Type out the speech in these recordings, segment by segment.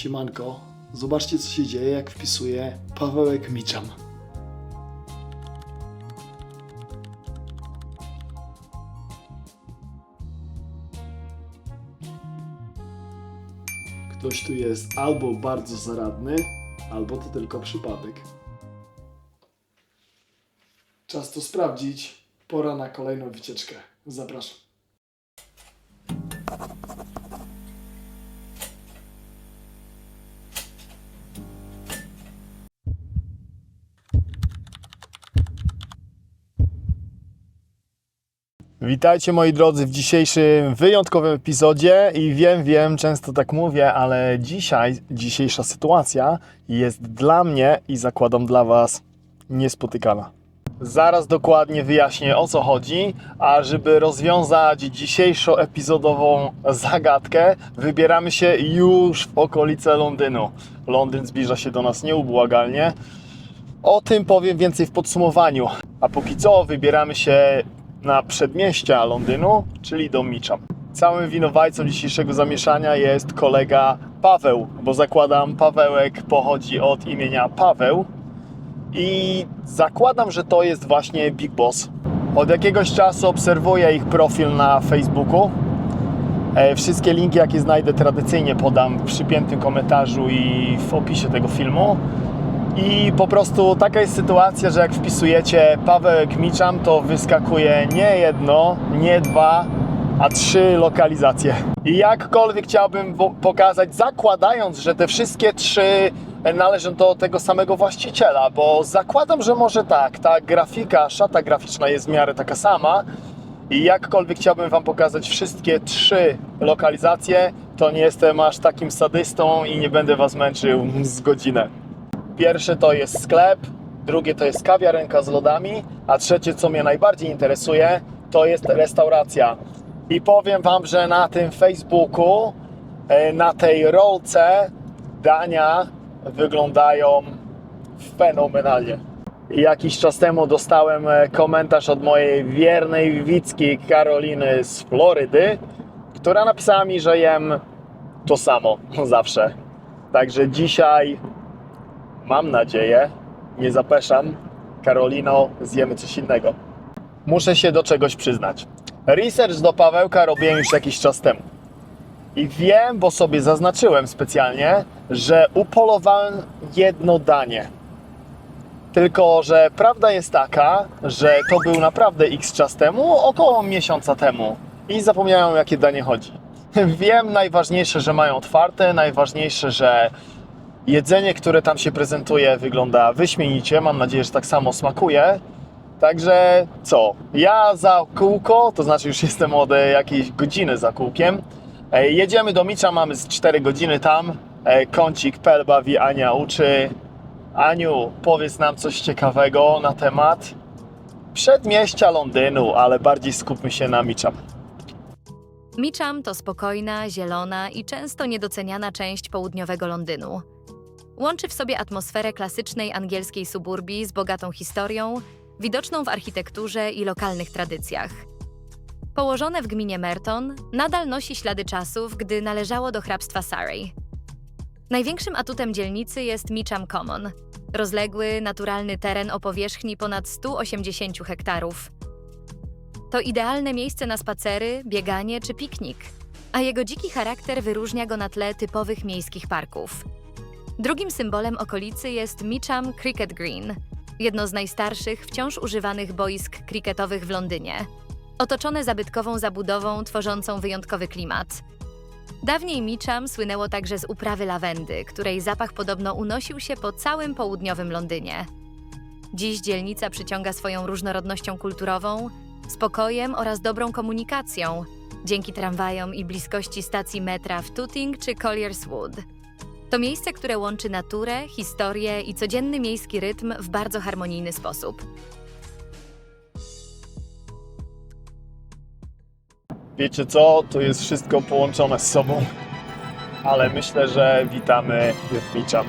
Siemanko, zobaczcie co się dzieje, jak wpisuję Pawełek Miczam. Ktoś tu jest albo bardzo zaradny, albo to tylko przypadek. Czas to sprawdzić. Pora na kolejną wycieczkę. Zapraszam. Witajcie moi drodzy w dzisiejszym wyjątkowym epizodzie i wiem, często tak mówię, ale dzisiejsza sytuacja jest dla mnie i zakładam dla Was niespotykana. Zaraz dokładnie wyjaśnię o co chodzi, a żeby rozwiązać dzisiejszą epizodową zagadkę, wybieramy się już w okolice Londynu. Londyn zbliża się do nas nieubłagalnie. O tym powiem więcej w podsumowaniu, a póki co wybieramy się na przedmieścia Londynu, czyli do Mitcham. Całym winowajcą dzisiejszego zamieszania jest kolega Paweł, bo zakładam Pawełek pochodzi od imienia Paweł i zakładam, że to jest właśnie Big Boss. Od jakiegoś czasu obserwuję ich profil na Facebooku. Wszystkie linki jakie znajdę tradycyjnie podam w przypiętym komentarzu i w opisie tego filmu. I po prostu taka jest sytuacja, że jak wpisujecie Pawełek Miczam, to wyskakuje nie jedno, nie dwa, a 3 lokalizacje. I jakkolwiek chciałbym pokazać, zakładając, że te wszystkie 3 należą do tego samego właściciela, bo zakładam, że może tak, ta grafika, szata graficzna jest w miarę taka sama i jakkolwiek chciałbym Wam pokazać wszystkie 3 lokalizacje, to nie jestem aż takim sadystą i nie będę Was męczył z godzinę. Pierwsze to jest sklep, drugie to jest kawiarenka z lodami, a trzecie, co mnie najbardziej interesuje, to jest restauracja. I powiem Wam, że na tym Facebooku, na tej rolce dania wyglądają fenomenalnie. I jakiś czas temu dostałem komentarz od mojej wiernej widzki Karoliny z Florydy, która napisała mi, że jem to samo zawsze. Także dzisiaj, mam nadzieję, nie zapeszam, Karolino, zjemy coś innego. Muszę się do czegoś przyznać. Research do Pawełka robiłem już jakiś czas temu. I wiem, bo sobie zaznaczyłem specjalnie, że upolowałem jedno danie. Tylko że prawda jest taka, że to był naprawdę x czas temu, około miesiąca temu. I zapomniałem, o jakie danie chodzi. Wiem, najważniejsze, że mają otwarte, najważniejsze, że jedzenie, które tam się prezentuje, wygląda wyśmienicie. Mam nadzieję, że tak samo smakuje. Także co? Ja za kółko, to znaczy już jestem od jakiejś godziny za kółkiem. Jedziemy do Mitcha, mamy z 4 godziny tam. Kącik, Pel bawi, Ania uczy. Aniu, powiedz nam coś ciekawego na temat przedmieścia Londynu, ale bardziej skupmy się na Mitcham. Mitcham to spokojna, zielona i często niedoceniana część południowego Londynu. Łączy w sobie atmosferę klasycznej angielskiej suburbii z bogatą historią, widoczną w architekturze i lokalnych tradycjach. Położone w gminie Merton, nadal nosi ślady czasów, gdy należało do hrabstwa Surrey. Największym atutem dzielnicy jest Mitcham Common, rozległy, naturalny teren o powierzchni ponad 180 hektarów. To idealne miejsce na spacery, bieganie czy piknik, a jego dziki charakter wyróżnia go na tle typowych miejskich parków. Drugim symbolem okolicy jest Mitcham Cricket Green, jedno z najstarszych, wciąż używanych boisk kriketowych w Londynie, otoczone zabytkową zabudową tworzącą wyjątkowy klimat. Dawniej Mitcham słynęło także z uprawy lawendy, której zapach podobno unosił się po całym południowym Londynie. Dziś dzielnica przyciąga swoją różnorodnością kulturową, spokojem oraz dobrą komunikacją, dzięki tramwajom i bliskości stacji metra w Tooting czy Colliers Wood. To miejsce, które łączy naturę, historię i codzienny miejski rytm w bardzo harmonijny sposób. Wiecie co? To jest wszystko połączone z sobą, ale myślę, że witamy w Mitcham.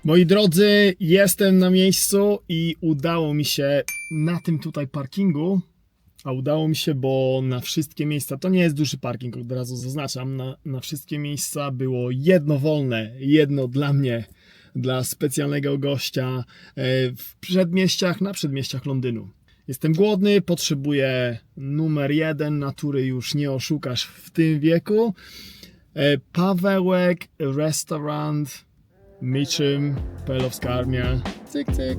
Moi drodzy, jestem na miejscu i udało mi się na tym tutaj parkingu, a udało mi się, bo na wszystkie miejsca, to nie jest duży parking, od razu zaznaczam, na wszystkie miejsca było jedno wolne, jedno dla mnie, dla specjalnego gościa w przedmieściach, na przedmieściach Londynu. Jestem głodny, potrzebuję numer 1, natury już nie oszukasz w tym wieku. Pawełek, restaurant, Mitcham, Pelowska Armia, cyk cyk.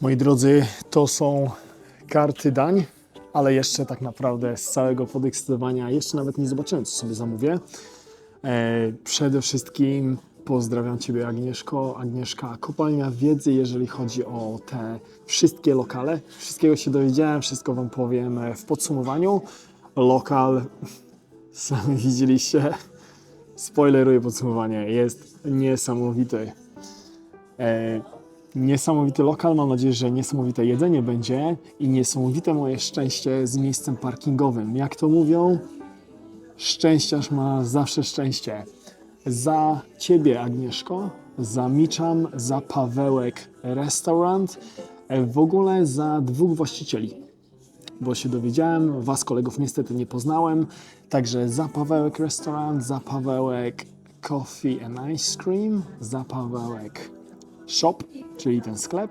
Moi drodzy, to są karty dań, ale jeszcze tak naprawdę z całego podekscytowania jeszcze nawet nie zobaczyłem, co sobie zamówię. Przede wszystkim pozdrawiam Ciebie, Agnieszko. Agnieszka, kopalnia wiedzy, jeżeli chodzi o te wszystkie lokale. Wszystkiego się dowiedziałem, wszystko Wam powiem w podsumowaniu. Lokal, sami widzieliście, spoileruję podsumowanie, jest niesamowity. Niesamowity lokal, mam nadzieję, że niesamowite jedzenie będzie i niesamowite moje szczęście z miejscem parkingowym. Jak to mówią, szczęściarz ma zawsze szczęście. Za Ciebie, Agnieszko, za Mitcham, za Pawełek Restaurant, w ogóle za 2 właścicieli, bo się dowiedziałem, Was kolegów niestety nie poznałem, także za Pawełek Restaurant, za Pawełek Coffee and Ice Cream, za Pawełek Shop, czyli ten sklep,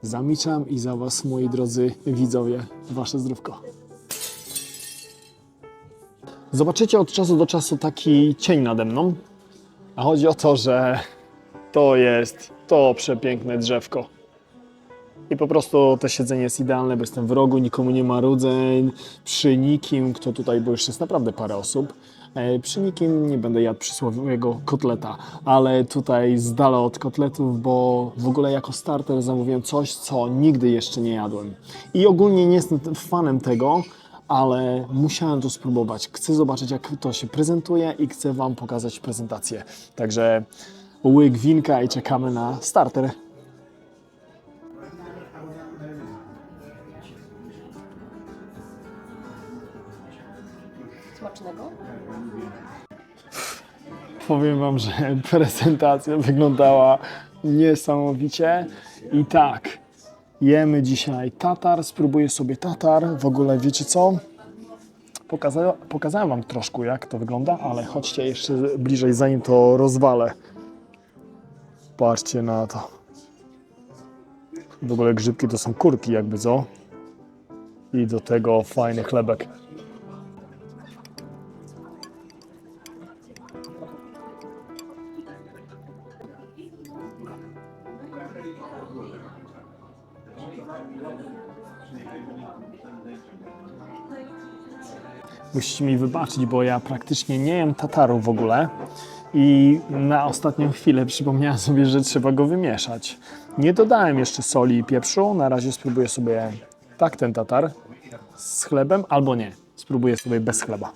za Mitcham i za Was, moi drodzy widzowie, Wasze zdrówko. Zobaczycie od czasu do czasu taki cień nade mną, a chodzi o to, że to jest to przepiękne drzewko. I po prostu to siedzenie jest idealne, bo jestem w rogu, nikomu nie ma rudzeń, przy nikim, kto tutaj, bo już jest naprawdę parę osób, przy nikim nie będę jadł przysłowiowego kotleta, ale tutaj z dala od kotletów, bo w ogóle jako starter zamówiłem coś, co nigdy jeszcze nie jadłem. I ogólnie nie jestem fanem tego, ale musiałem to spróbować. Chcę zobaczyć, jak to się prezentuje i chcę Wam pokazać prezentację. Także łyk winka i czekamy na starter. Smacznego? Powiem Wam, że prezentacja wyglądała niesamowicie i tak, jemy dzisiaj tatar, spróbuję sobie tatar, w ogóle wiecie co? Pokazałem Wam troszkę, jak to wygląda, ale chodźcie jeszcze bliżej, zanim to rozwalę. Patrzcie na to. W ogóle grzybki to są kurki jakby co? I do tego fajny chlebek. Musicie mi wybaczyć, bo ja praktycznie nie jem tataru w ogóle i na ostatnią chwilę przypomniałem sobie, że trzeba go wymieszać. Nie dodałem jeszcze soli i pieprzu, na razie spróbuję sobie tak ten tatar z chlebem, albo nie, spróbuję sobie bez chleba.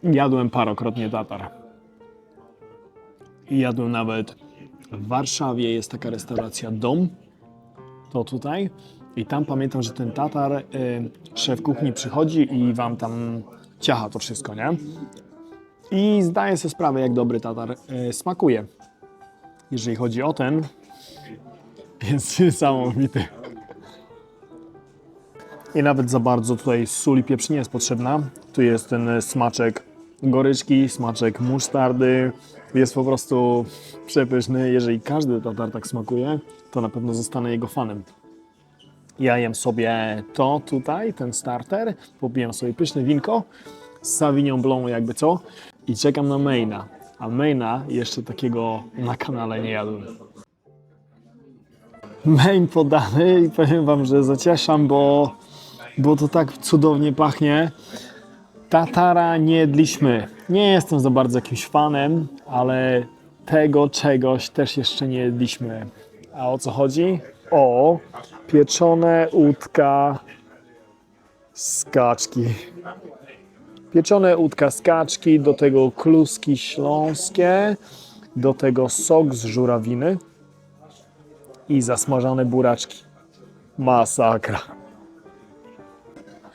Jadłem parokrotnie tatar. I jadłem nawet w Warszawie, jest taka restauracja Dom, to tutaj. I tam pamiętam, że ten tatar, szef kuchni przychodzi i Wam tam ciacha to wszystko, nie? I zdaję sobie sprawę, jak dobry tatar smakuje. Jeżeli chodzi o ten, jest niesamowity. I nawet za bardzo tutaj sól i pieprz nie jest potrzebna. Tu jest ten smaczek goryczki, smaczek musztardy. Jest po prostu przepyszny. Jeżeli każdy tatar tak smakuje, to na pewno zostanę jego fanem. Ja jem sobie to tutaj, ten starter, popijam sobie pyszne winko z Sauvignon Blanc jakby co i czekam na maina. A maina jeszcze takiego na kanale nie jadłem. main podany i powiem wam, że zacieszam, bo to tak cudownie pachnie. Tatara nie jedliśmy. Nie jestem za bardzo jakimś fanem, ale tego czegoś też jeszcze nie jedliśmy. A o co chodzi? O pieczone udka z kaczki. Pieczone udka z kaczki, do tego kluski śląskie, do tego sok z żurawiny i zasmażane buraczki. Masakra.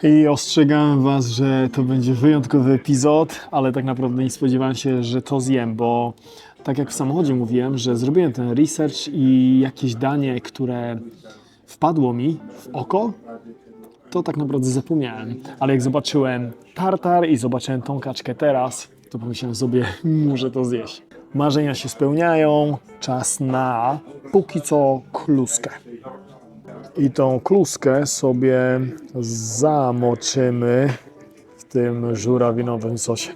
I ostrzegałem was, że to będzie wyjątkowy epizod, ale tak naprawdę nie spodziewałem się, że to zjem, bo tak jak w samochodzie mówiłem, że zrobiłem ten research i jakieś danie, które wpadło mi w oko, to tak naprawdę zapomniałem. Ale jak zobaczyłem tartar i zobaczyłem tą kaczkę teraz, to pomyślałem sobie, muszę to zjeść. Marzenia się spełniają, czas na póki co kluskę. I tą kluskę sobie zamoczymy w tym żurawinowym sosie.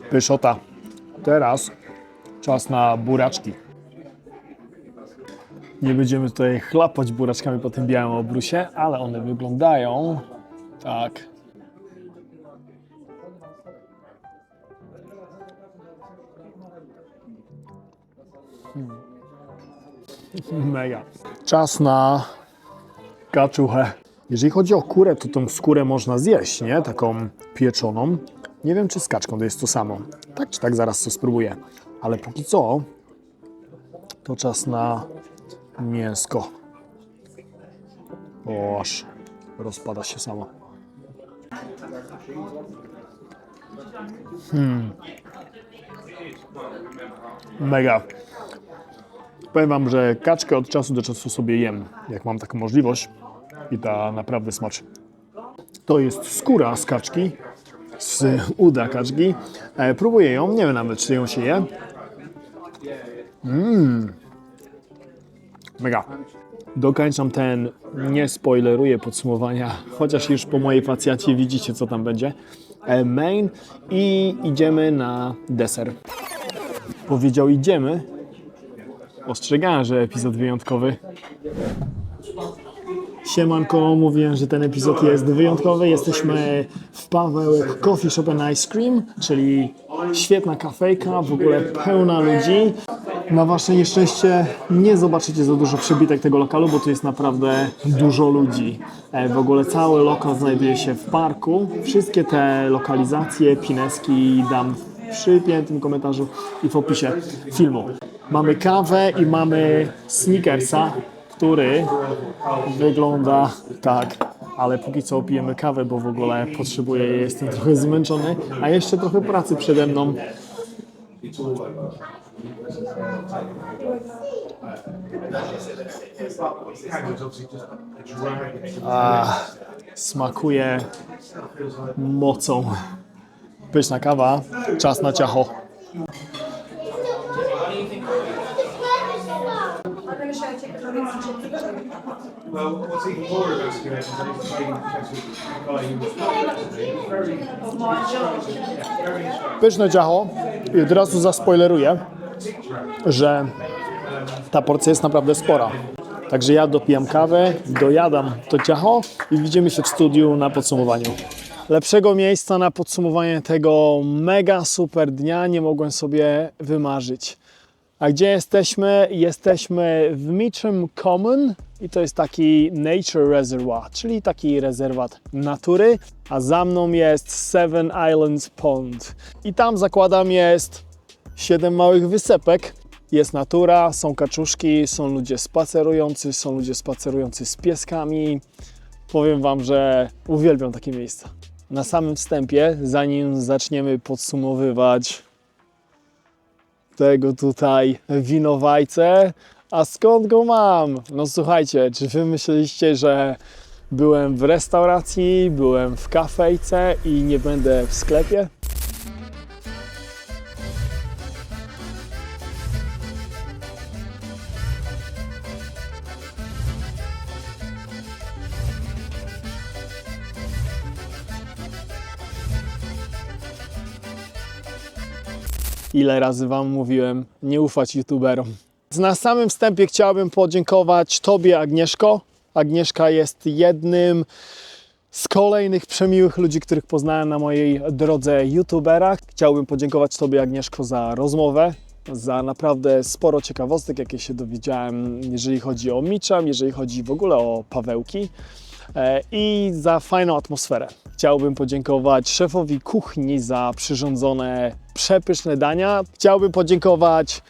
Pyszota. Teraz czas na buraczki. Nie będziemy tutaj chlapać buraczkami po tym białym obrusie, ale one wyglądają tak. Mega. Czas na kaczuchę. Jeżeli chodzi o kurę, to tą skórę można zjeść, nie? Taką pieczoną. Nie wiem, czy z kaczką to jest to samo. Tak czy tak, zaraz to spróbuję. Ale póki co, to czas na mięsko. O, aż rozpada się samo. Mega. Powiem wam, że kaczkę od czasu do czasu sobie jem, jak mam taką możliwość i ta naprawdę smaczy. To jest skóra z kaczki, z uda kaczki. Próbuję ją, nie wiem nawet, czy ją się je. Mega. Dokończam ten, nie spoileruję podsumowania, chociaż już po mojej facjacie widzicie, co tam będzie. Main i idziemy na deser. Powiedział idziemy. Ostrzegałem, że epizod wyjątkowy. Siemanko, mówiłem, że ten epizod jest wyjątkowy. Jesteśmy w Pawełek Coffee Shop and Ice Cream, czyli świetna kafejka, w ogóle pełna ludzi. Na wasze nieszczęście nie zobaczycie za dużo przebitek tego lokalu, bo tu jest naprawdę dużo ludzi. W ogóle cały lokal znajduje się w parku. Wszystkie te lokalizacje, pineski dam w przypiętym komentarzu i w opisie filmu. Mamy kawę i mamy Snickersa, który wygląda tak, ale póki co pijemy kawę, bo w ogóle potrzebuję jej, jestem trochę zmęczony, a jeszcze trochę pracy przede mną. Smakuje mocą. Pyszna kawa, czas na ciacho. Pyszne ciacho i od razu zaspoileruję, że ta porcja jest naprawdę spora. Także ja dopijam kawę, dojadam to ciacho i widzimy się w studiu na podsumowaniu. Lepszego miejsca na podsumowanie tego mega super dnia nie mogłem sobie wymarzyć. A gdzie jesteśmy? Jesteśmy w Mitcham Common i to jest taki Nature Reservoir, czyli taki rezerwat natury, a za mną jest Seven Islands Pond. I tam, zakładam, jest 7 małych wysepek. Jest natura, są kaczuszki, są ludzie spacerujący z pieskami. Powiem wam, że uwielbiam takie miejsca. Na samym wstępie, zanim zaczniemy podsumowywać tego tutaj winowajcę, a skąd go mam? No słuchajcie, czy wy myśleliście, że byłem w restauracji, byłem w kafejce i nie będę w sklepie? Ile razy Wam mówiłem, nie ufać youtuberom. Na samym wstępie chciałbym podziękować Tobie, Agnieszko. Agnieszka jest jednym z kolejnych przemiłych ludzi, których poznałem na mojej drodze youtubera. Chciałbym podziękować Tobie, Agnieszko, za rozmowę, za naprawdę sporo ciekawostek, jakie się dowiedziałem, jeżeli chodzi o Miczam, jeżeli chodzi w ogóle o Pawełki i za fajną atmosferę. Chciałbym podziękować szefowi kuchni za przyrządzone przepyszne dania. Chciałbym podziękować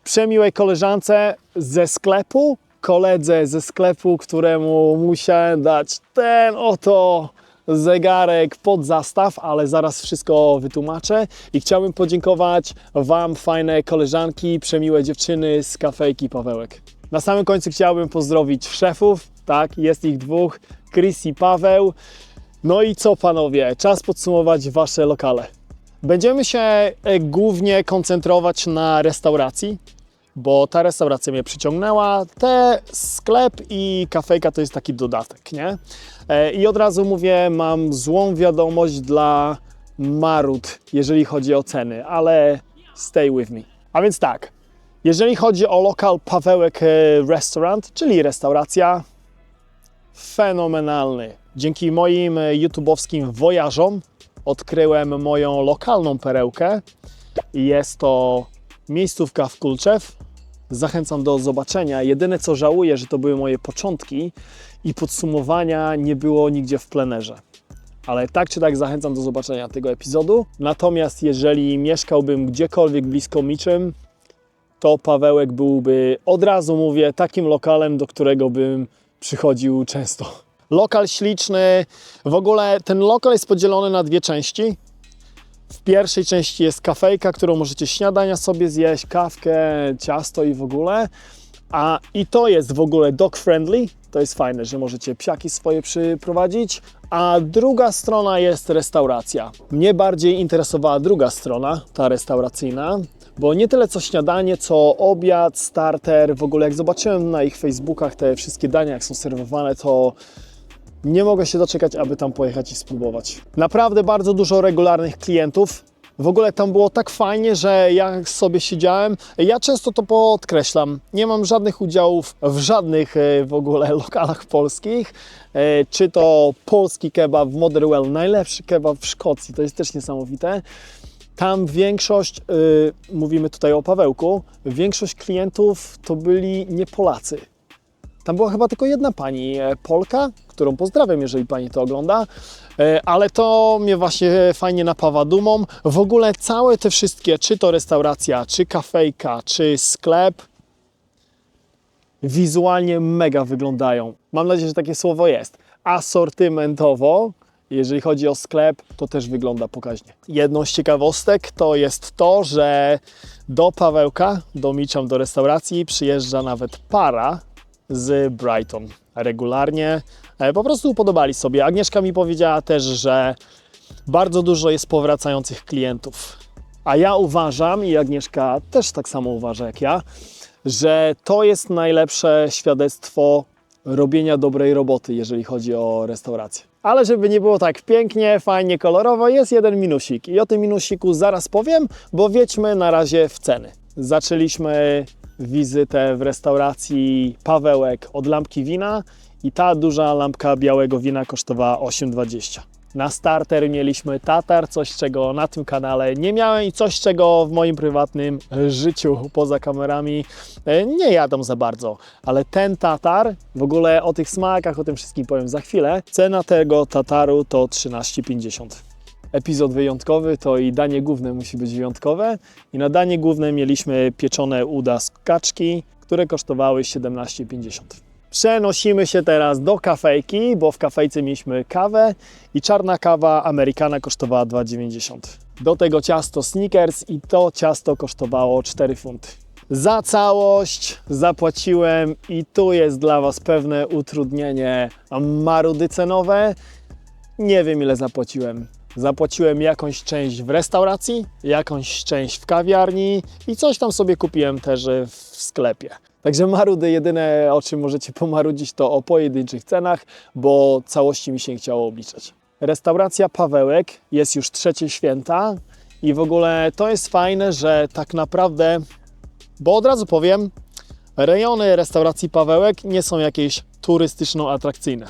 przemiłej koleżance ze sklepu, koledze ze sklepu, któremu musiałem dać ten oto zegarek pod zastaw, ale zaraz wszystko wytłumaczę. I chciałbym podziękować Wam, fajne koleżanki, przemiłe dziewczyny z kafejki Pawełek. Na samym końcu chciałbym pozdrowić szefów, tak, jest ich dwóch, Chris i Paweł. No i co, panowie, czas podsumować Wasze lokale. Będziemy się głównie koncentrować na restauracji, bo ta restauracja mnie przyciągnęła. Sklep i kafejka to jest taki dodatek, nie? I od razu mówię, mam złą wiadomość dla marud, jeżeli chodzi o ceny, ale stay with me. A więc tak, jeżeli chodzi o lokal Pawełek Restaurant, czyli restauracja, fenomenalny. Dzięki moim youtubowskim wojażom odkryłem moją lokalną perełkę. Jest to miejscówka w Kulczew. Zachęcam do zobaczenia. Jedyne co żałuję, że to były moje początki i podsumowania nie było nigdzie w plenerze. Ale tak czy tak zachęcam do zobaczenia tego epizodu. Natomiast jeżeli mieszkałbym gdziekolwiek blisko Miczym, to Pawełek byłby, od razu mówię, takim lokalem, do którego bym przychodził często. Lokal śliczny. W ogóle ten lokal jest podzielony na dwie części. W pierwszej części jest kafejka, którą możecie śniadania sobie zjeść, kawkę, ciasto i w ogóle. I to jest w ogóle dog friendly. To jest fajne, że możecie psiaki swoje przyprowadzić. A druga strona jest restauracja. Mnie bardziej interesowała druga strona, ta restauracyjna, bo nie tyle co śniadanie, co obiad, starter. W ogóle jak zobaczyłem na ich Facebookach te wszystkie dania, jak są serwowane, to nie mogę się doczekać, aby tam pojechać i spróbować. Naprawdę bardzo dużo regularnych klientów. W ogóle tam było tak fajnie, że ja sobie siedziałem. Ja często to podkreślam. Nie mam żadnych udziałów w żadnych w ogóle lokalach polskich. Czy to polski kebab w Motherwell, najlepszy kebab w Szkocji. To jest też niesamowite. Tam większość, mówimy tutaj o Pawełku, większość klientów to byli nie Polacy. Tam była chyba tylko jedna pani Polka, którą pozdrawiam, jeżeli pani to ogląda, ale to mnie właśnie fajnie napawa dumą. W ogóle całe te wszystkie, czy to restauracja, czy kafejka, czy sklep, wizualnie mega wyglądają. Mam nadzieję, że takie słowo jest. Asortymentowo, jeżeli chodzi o sklep, to też wygląda pokaźnie. Jedną z ciekawostek to jest to, że do Pawełka, do Miczam, do restauracji przyjeżdża nawet para z Brighton regularnie. Po prostu podobali sobie. Agnieszka mi powiedziała też, że bardzo dużo jest powracających klientów. A ja uważam, i Agnieszka też tak samo uważa jak ja, że to jest najlepsze świadectwo robienia dobrej roboty, jeżeli chodzi o restaurację. Ale żeby nie było tak pięknie, fajnie, kolorowo, jest jeden minusik. I o tym minusiku zaraz powiem, bo wiedźmy na razie w ceny. Zaczęliśmy wizytę w restauracji Pawełek od lampki wina i ta duża lampka białego wina kosztowała 8,20. Na starter mieliśmy tatar, coś czego na tym kanale nie miałem i coś czego w moim prywatnym życiu poza kamerami nie jadą za bardzo. Ale ten tatar, w ogóle o tych smakach, o tym wszystkim powiem za chwilę, cena tego tataru to 13,50. Epizod wyjątkowy, to i danie główne musi być wyjątkowe. I na danie główne mieliśmy pieczone uda z kaczki, które kosztowały 17,50. Przenosimy się teraz do kafejki, bo w kafejce mieliśmy kawę i czarna kawa amerykana kosztowała 2,90. Do tego ciasto Snickers i to ciasto kosztowało 4 funty. Za całość zapłaciłem i tu jest dla Was pewne utrudnienie, marudy cenowe. Nie wiem ile zapłaciłem. Zapłaciłem jakąś część w restauracji, jakąś część w kawiarni i coś tam sobie kupiłem też w sklepie. Także marudy, jedyne o czym możecie pomarudzić to o pojedynczych cenach, bo całości mi się nie chciało obliczać. Restauracja Pawełek jest już trzecie święta I w ogóle to jest fajne, że tak naprawdę, bo od razu powiem, rejony restauracji Pawełek nie są jakieś turystyczno-atrakcyjne.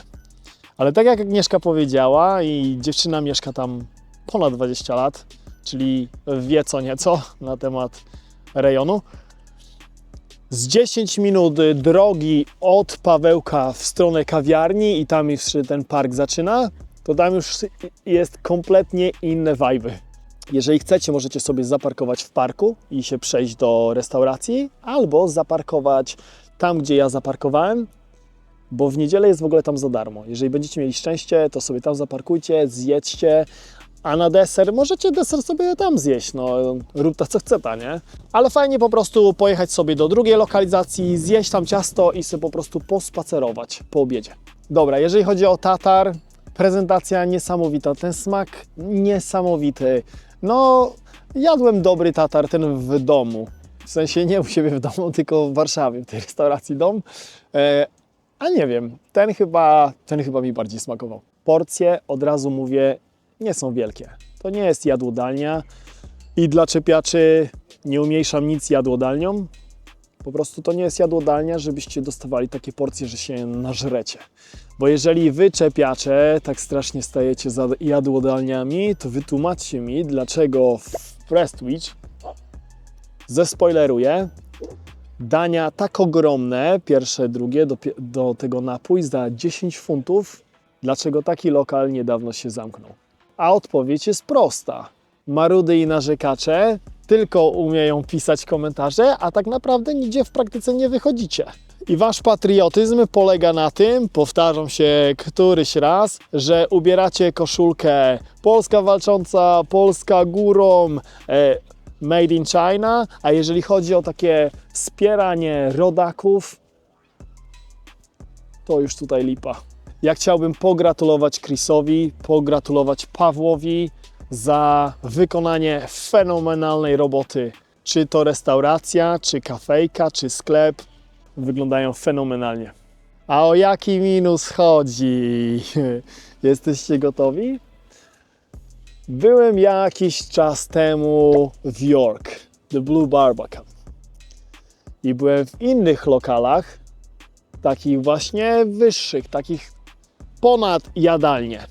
Ale tak jak Agnieszka powiedziała i dziewczyna mieszka tam ponad 20 lat, czyli wie co nieco na temat rejonu, z 10 minut drogi od Pawełka w stronę kawiarni i tam już ten park zaczyna, to tam już jest kompletnie inne vibe'y. Jeżeli chcecie, możecie sobie zaparkować w parku i się przejść do restauracji, albo zaparkować tam, gdzie ja zaparkowałem, bo w niedzielę jest w ogóle tam za darmo. Jeżeli będziecie mieli szczęście, to sobie tam zaparkujcie, zjedźcie, a na deser możecie deser sobie tam zjeść, no rób ta co chce ta, nie? Ale fajnie po prostu pojechać sobie do drugiej lokalizacji, zjeść tam ciasto i sobie po prostu pospacerować po obiedzie. Dobra, jeżeli chodzi o tatar, prezentacja niesamowita, ten smak niesamowity. No, jadłem dobry tatar, ten w domu. W sensie nie u siebie w domu, tylko w Warszawie, w tej restauracji dom. A nie wiem, ten chyba mi bardziej smakował. Porcje, od razu mówię, nie są wielkie. To nie jest jadłodalnia i dla czepiaczy nie umniejszam nic jadłodalnią. Po prostu to nie jest jadłodalnia, żebyście dostawali takie porcje, że się nażrecie. Bo jeżeli wy czepiacze tak strasznie stajecie za jadłodalniami, to wytłumaczcie mi, dlaczego w Prestwich, zespoileruję, dania tak ogromne, pierwsze, drugie, do tego napój za 10 funtów, dlaczego taki lokal niedawno się zamknął? A odpowiedź jest prosta. Marudy i narzekacze tylko umieją pisać komentarze, a tak naprawdę nigdzie w praktyce nie wychodzicie. I wasz patriotyzm polega na tym, powtarzam się któryś raz, że ubieracie koszulkę Polska walcząca, Polska górą, Made in China, a jeżeli chodzi o takie wspieranie rodaków, to już tutaj lipa. Ja chciałbym pogratulować Chrisowi, pogratulować Pawłowi za wykonanie fenomenalnej roboty. Czy to restauracja, czy kafejka, czy sklep, wyglądają fenomenalnie. A o jaki minus chodzi? Jesteście gotowi? Byłem jakiś czas temu w York, The Blue Barbican. I byłem w innych lokalach, takich właśnie wyższych, takich ponad jadalnie.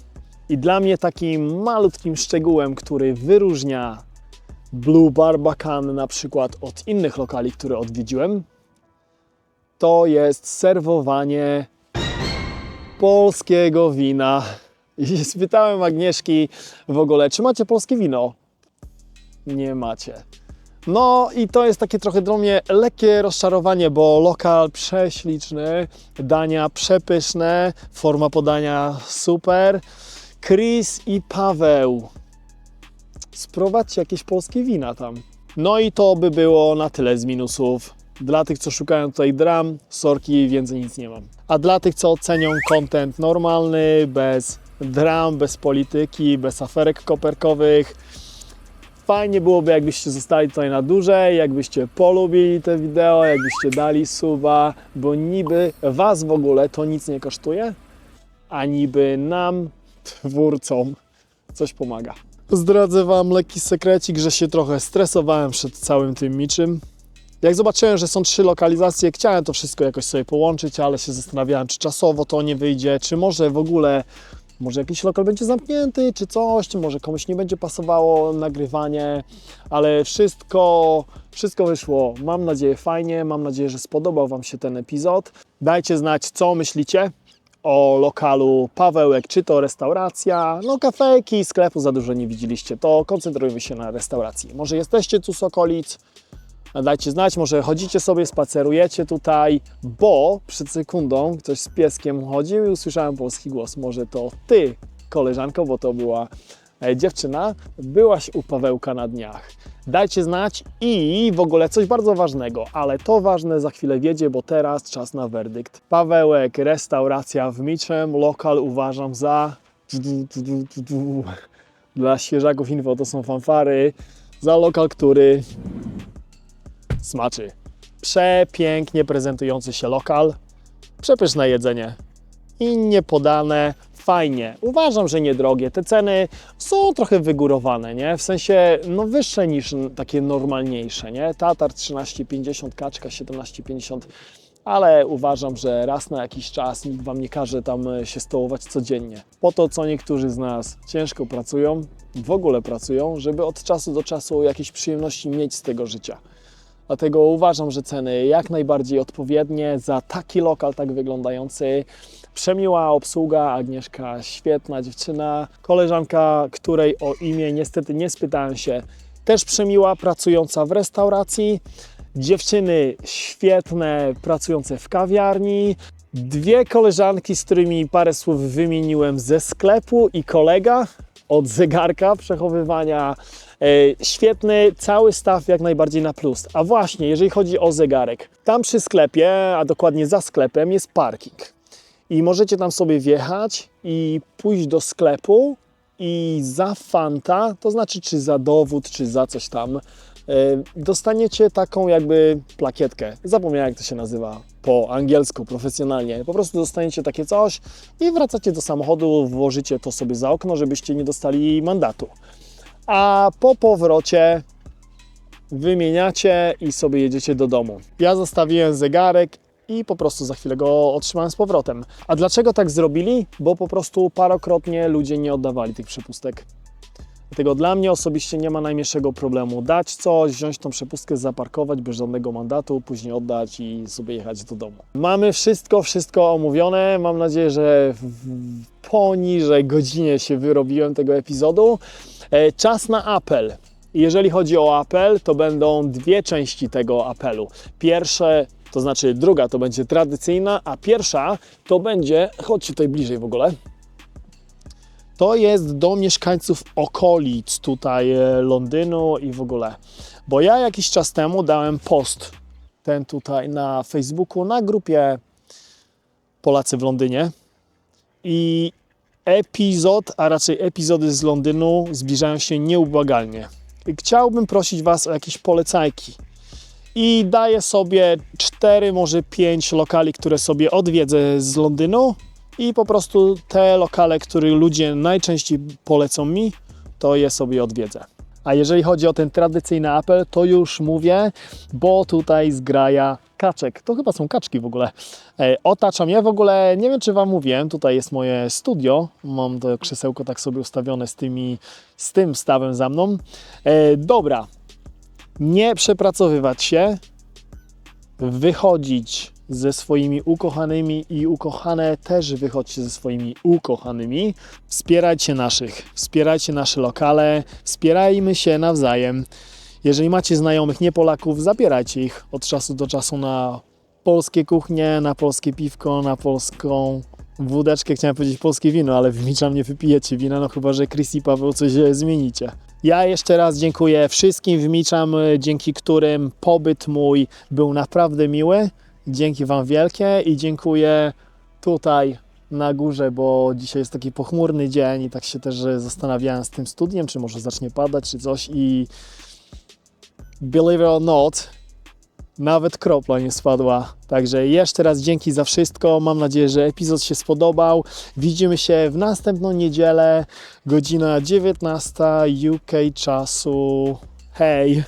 I dla mnie takim malutkim szczegółem, który wyróżnia Blue Barbican na przykład od innych lokali, które odwiedziłem, to jest serwowanie polskiego wina. I spytałem Agnieszki w ogóle, czy macie polskie wino? Nie macie. No i to jest takie trochę dla mnie lekkie rozczarowanie, bo lokal prześliczny, dania przepyszne, forma podania super. Chris i Paweł, sprowadźcie jakieś polskie wina tam. No i to by było na tyle z minusów. Dla tych, co szukają tutaj dram, sorki, więcej nic nie mam. A dla tych, co cenią content normalny, bez dram, bez polityki, bez aferek koperkowych, fajnie byłoby, jakbyście zostali tutaj na dłużej, jakbyście polubili te wideo, jakbyście dali suba, bo niby was w ogóle to nic nie kosztuje, a niby nam, twórcom, coś pomaga. Zdradzę wam lekki sekrecik, że się trochę stresowałem przed całym tym niczym. Jak zobaczyłem, że są 3 lokalizacje, chciałem to wszystko jakoś sobie połączyć, ale się zastanawiałem, czy czasowo to nie wyjdzie, czy może w ogóle, może jakiś lokal będzie zamknięty, czy coś, czy może komuś nie będzie pasowało nagrywanie, ale wszystko wyszło, mam nadzieję, fajnie, mam nadzieję, że spodobał wam się ten epizod. Dajcie znać, co myślicie o lokalu Pawełek, czy to restauracja, no kafejki, sklepu za dużo nie widzieliście, to koncentrujmy się na restauracji. Może jesteście tu z okolic, dajcie znać, może chodzicie sobie, spacerujecie tutaj, bo przed sekundą ktoś z pieskiem chodził i usłyszałem polski głos. Może to ty, koleżanko, bo to była dziewczyna, byłaś u Pawełka na dniach. Dajcie znać i w ogóle coś bardzo ważnego, ale to ważne za chwilę wiedzie, bo teraz czas na werdykt. Pawełek, restauracja w Mitcham, lokal uważam za... Dla świeżaków info to są fanfary, za lokal, który smaczy. Przepięknie prezentujący się lokal, przepyszne jedzenie. i niepodane. Fajnie. Uważam, że niedrogie. Te ceny są trochę wygórowane, nie? W sensie, no wyższe niż takie normalniejsze, nie? Tatar 13,50, kaczka 17,50, ale uważam, że raz na jakiś czas nikt Wam nie każe tam się stołować codziennie. Po to, co niektórzy z nas ciężko pracują, w ogóle pracują, żeby od czasu do czasu jakieś przyjemności mieć z tego życia. Dlatego uważam, że ceny jak najbardziej odpowiednie za taki lokal tak wyglądający. Przemiła obsługa, Agnieszka świetna dziewczyna, koleżanka, której o imię niestety nie spytałem się, też przemiła, pracująca w restauracji. Dziewczyny świetne, pracujące w kawiarni. Dwie koleżanki, z którymi parę słów wymieniłem ze sklepu i kolega od zegarka, przechowywania. Świetny, cały staw jak najbardziej na plus. A właśnie, jeżeli chodzi o zegarek, tam przy sklepie, a dokładnie za sklepem jest parking. I możecie tam sobie wjechać i pójść do sklepu i za Fanta, to znaczy czy za dowód, czy za coś tam, dostaniecie taką jakby plakietkę. Zapomniałem, jak to się nazywa po angielsku, profesjonalnie. Po prostu dostaniecie takie coś i wracacie do samochodu, włożycie to sobie za okno, żebyście nie dostali mandatu. A po powrocie wymieniacie i sobie jedziecie do domu. Ja zostawiłem zegarek i po prostu za chwilę go otrzymałem z powrotem. A dlaczego tak zrobili? Bo po prostu parokrotnie ludzie nie oddawali tych przepustek. Dlatego dla mnie osobiście nie ma najmniejszego problemu dać coś, wziąć tą przepustkę, zaparkować bez żadnego mandatu, później oddać i sobie jechać do domu. Mamy wszystko omówione. Mam nadzieję, że poniżej godzinie się wyrobiłem tego epizodu. Czas na apel. Jeżeli chodzi o apel, to będą dwie części tego apelu. Pierwsze, to znaczy druga to będzie tradycyjna, a pierwsza to będzie, chodźcie tutaj bliżej w ogóle, to jest do mieszkańców okolic tutaj Londynu i w ogóle. Bo ja jakiś czas temu dałem post, ten tutaj na Facebooku, na grupie Polacy w Londynie i epizod, a raczej epizody z Londynu zbliżają się nieubłagalnie. I chciałbym prosić Was o jakieś polecajki. I daję sobie 4, może 5 lokali, które sobie odwiedzę z Londynu i po prostu te lokale, które ludzie najczęściej polecą mi, to je sobie odwiedzę. A jeżeli chodzi o ten tradycyjny apel, to już mówię, bo tutaj zgraja kaczek. To chyba są kaczki w ogóle. Otaczam je w ogóle, nie wiem czy Wam mówiłem, tutaj jest moje studio. Mam to krzesełko tak sobie ustawione z tym stawem za mną. Dobra, nie przepracowywać się, wychodzić ze swoimi ukochanymi i ukochane też wychodźcie ze swoimi ukochanymi. Wspierajcie nasze lokale, wspierajmy się nawzajem. Jeżeli macie znajomych nie Polaków, zabierajcie ich od czasu do czasu na polskie kuchnie, na polskie piwko, na polską wódeczkę. Chciałem powiedzieć polskie wino, ale w Mitcham nie wypijecie wina, no chyba że Chris i Paweł coś zmienicie. Ja jeszcze raz dziękuję wszystkim w Mitcham, dzięki którym pobyt mój był naprawdę miły. Dzięki Wam wielkie i dziękuję tutaj na górze, bo dzisiaj jest taki pochmurny dzień i tak się też zastanawiałem z tym studiem, czy może zacznie padać, czy coś i believe it or not, nawet kropla nie spadła. Także jeszcze raz dzięki za wszystko. Mam nadzieję, że epizod się spodobał. Widzimy się w następną niedzielę, godzina 19 UK czasu. Hej!